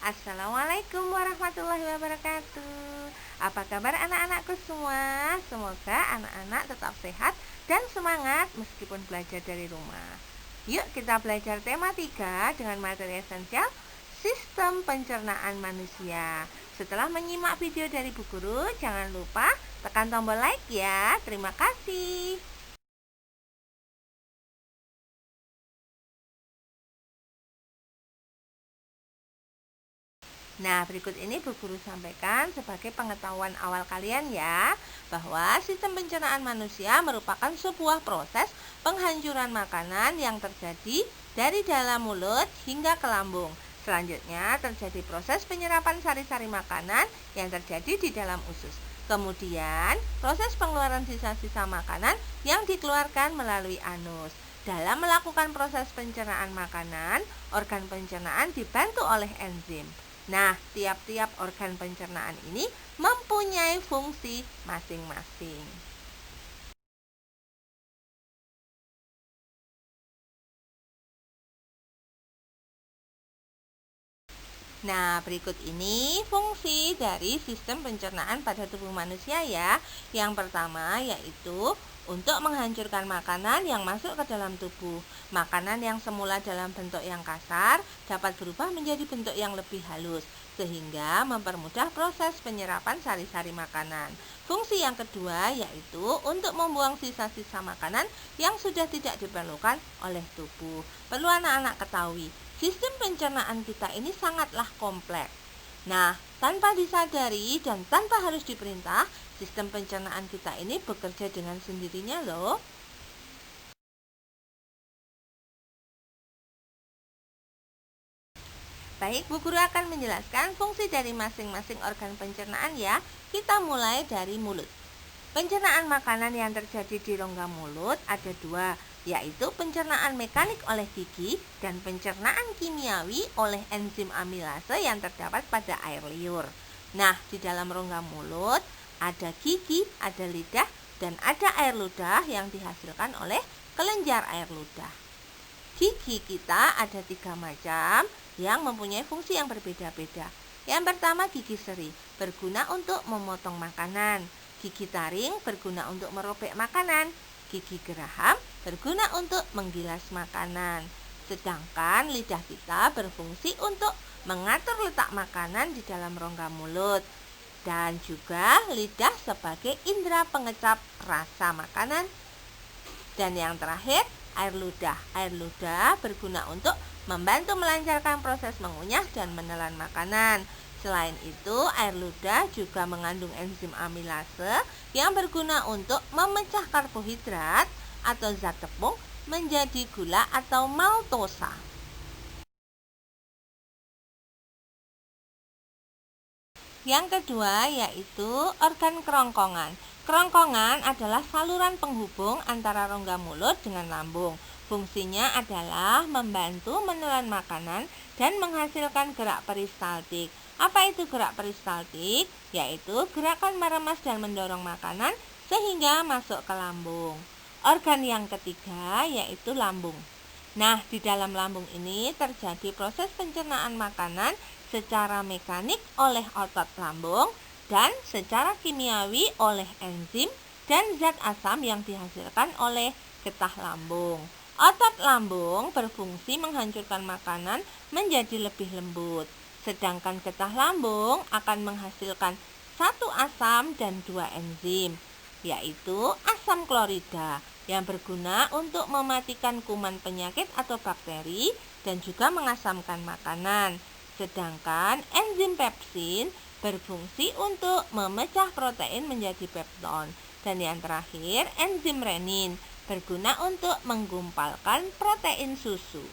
Assalamualaikum warahmatullahi wabarakatuh. Apa kabar anak-anakku semua? Semoga anak-anak tetap sehat dan semangat meskipun belajar dari rumah. Yuk kita belajar tema 3 dengan materi esensial sistem pencernaan manusia. Setelah menyimak video dari Bu Guru, jangan lupa tekan tombol like ya. Terima kasih. Nah, berikut ini Bu Guru sampaikan sebagai pengetahuan awal kalian ya, bahwa sistem pencernaan manusia merupakan sebuah proses penghancuran makanan yang terjadi dari dalam mulut hingga ke lambung. Selanjutnya terjadi proses penyerapan sari-sari makanan yang terjadi di dalam usus. Kemudian, proses pengeluaran sisa-sisa makanan yang dikeluarkan melalui anus. Dalam melakukan proses pencernaan makanan, organ pencernaan dibantu oleh enzim. Nah, tiap-tiap organ pencernaan ini mempunyai fungsi masing-masing. Nah, berikut ini fungsi dari sistem pencernaan pada tubuh manusia ya. Yang pertama yaitu untuk menghancurkan makanan yang masuk ke dalam tubuh. Makanan yang semula dalam bentuk yang kasar dapat berubah menjadi bentuk yang lebih halus, sehingga mempermudah proses penyerapan sari-sari makanan. Fungsi yang kedua yaitu untuk membuang sisa-sisa makanan yang sudah tidak diperlukan oleh tubuh. Perlu anak-anak ketahui, sistem pencernaan kita ini sangatlah kompleks. Nah, tanpa disadari dan tanpa harus diperintah, sistem pencernaan kita ini bekerja dengan sendirinya loh. Baik, Bu Guru akan menjelaskan fungsi dari masing-masing organ pencernaan ya. Kita mulai dari mulut. Pencernaan makanan yang terjadi di rongga mulut ada dua, yaitu pencernaan mekanik oleh gigi dan pencernaan kimiawi oleh enzim amilase yang terdapat pada air liur. Nah, di dalam rongga mulut ada gigi, ada lidah, dan ada air ludah yang dihasilkan oleh kelenjar air ludah. Gigi kita ada 3 macam yang mempunyai fungsi yang berbeda-beda. Yang pertama, gigi seri berguna untuk memotong makanan. Gigi taring berguna untuk merobek makanan. Gigi geraham berguna untuk menggilas makanan. Sedangkan lidah kita berfungsi untuk mengatur letak makanan di dalam rongga mulut. Dan juga lidah sebagai indera pengecap rasa makanan. Dan yang terakhir, air ludah. Air ludah berguna untuk membantu melancarkan proses mengunyah dan menelan makanan. Selain itu, air ludah juga mengandung enzim amilase yang berguna untuk memecah karbohidrat atau zat tepung menjadi gula atau maltosa. Yang kedua yaitu organ kerongkongan. Kerongkongan adalah saluran penghubung antara rongga mulut dengan lambung. Fungsinya adalah membantu menelan makanan dan menghasilkan gerak peristaltik. Apa itu gerak peristaltik? Yaitu gerakan meremas dan mendorong makanan sehingga masuk ke lambung. Organ yang ketiga yaitu lambung. Nah, di dalam lambung ini terjadi proses pencernaan makanan secara mekanik oleh otot lambung dan secara kimiawi oleh enzim dan zat asam yang dihasilkan oleh getah lambung. Otot lambung berfungsi menghancurkan makanan menjadi lebih lembut, sedangkan getah lambung akan menghasilkan 1 asam dan 2 enzim, yaitu asam klorida yang berguna untuk mematikan kuman penyakit atau bakteri dan juga mengasamkan makanan. Sedangkan enzim pepsin berfungsi untuk memecah protein menjadi pepton. Dan yang terakhir, enzim renin berguna untuk menggumpalkan protein susu.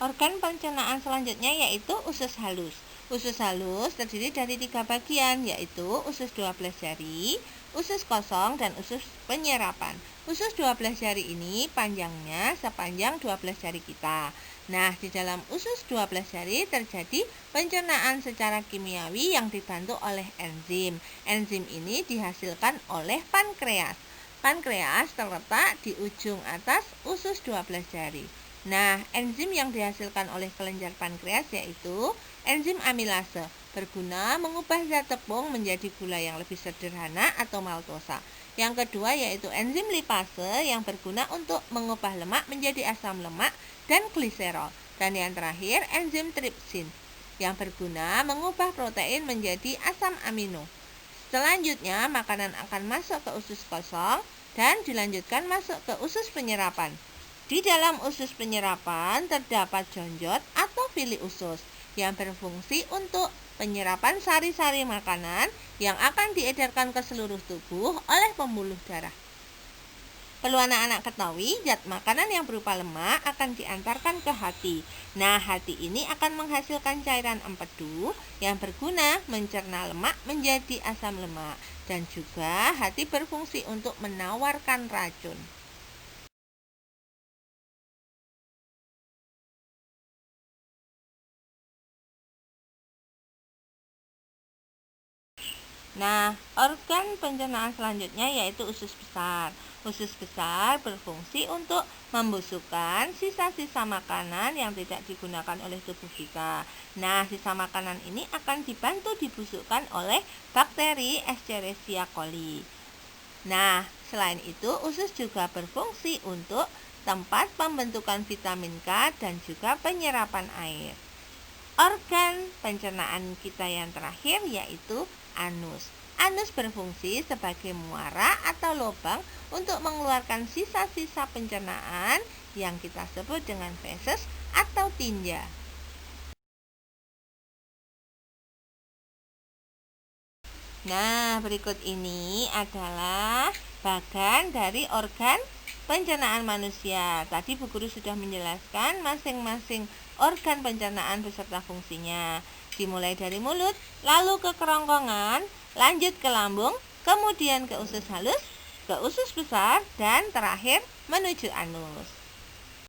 Organ pencernaan selanjutnya yaitu usus halus. Usus halus terdiri dari 3 bagian, yaitu usus 12 jari, usus kosong, dan usus penyerapan. Usus 12 jari ini panjangnya sepanjang 12 jari kita. Nah, di dalam usus 12 jari terjadi pencernaan secara kimiawi yang dibantu oleh enzim. Enzim ini dihasilkan oleh pankreas. Pankreas terletak di ujung atas usus 12 jari. Nah, enzim yang dihasilkan oleh kelenjar pankreas yaitu enzim amilase, berguna mengubah zat tepung menjadi gula yang lebih sederhana atau maltosa. Yang kedua yaitu enzim lipase yang berguna untuk mengubah lemak menjadi asam lemak dan gliserol. Dan yang terakhir enzim tripsin yang berguna mengubah protein menjadi asam amino. Selanjutnya makanan akan masuk ke usus kosong dan dilanjutkan masuk ke usus penyerapan. Di dalam usus penyerapan terdapat jonjot atau fili usus yang berfungsi untuk penyerapan sari-sari makanan yang akan diedarkan ke seluruh tubuh oleh pembuluh darah. Perlu anak-anak ketahui, zat makanan yang berupa lemak akan diantarkan ke hati. Nah, hati ini akan menghasilkan cairan empedu yang berguna mencerna lemak menjadi asam lemak. Dan juga hati berfungsi untuk menawarkan racun. Nah, organ pencernaan selanjutnya yaitu usus besar. Usus besar berfungsi untuk membusukkan sisa-sisa makanan yang tidak digunakan oleh tubuh kita. Nah, sisa makanan ini akan dibantu dibusukkan oleh bakteri Escherichia coli. Nah, selain itu usus juga berfungsi untuk tempat pembentukan vitamin K dan juga penyerapan air. Organ pencernaan kita yang terakhir yaitu anus. Anus berfungsi sebagai muara atau lubang untuk mengeluarkan sisa-sisa pencernaan yang kita sebut dengan feses atau tinja. Nah, berikut ini adalah bagan dari organ pencernaan manusia. Tadi Bu Guru sudah menjelaskan masing-masing organ pencernaan beserta fungsinya. Dimulai dari mulut, lalu ke kerongkongan, lanjut ke lambung, kemudian ke usus halus, ke usus besar, dan terakhir menuju anus.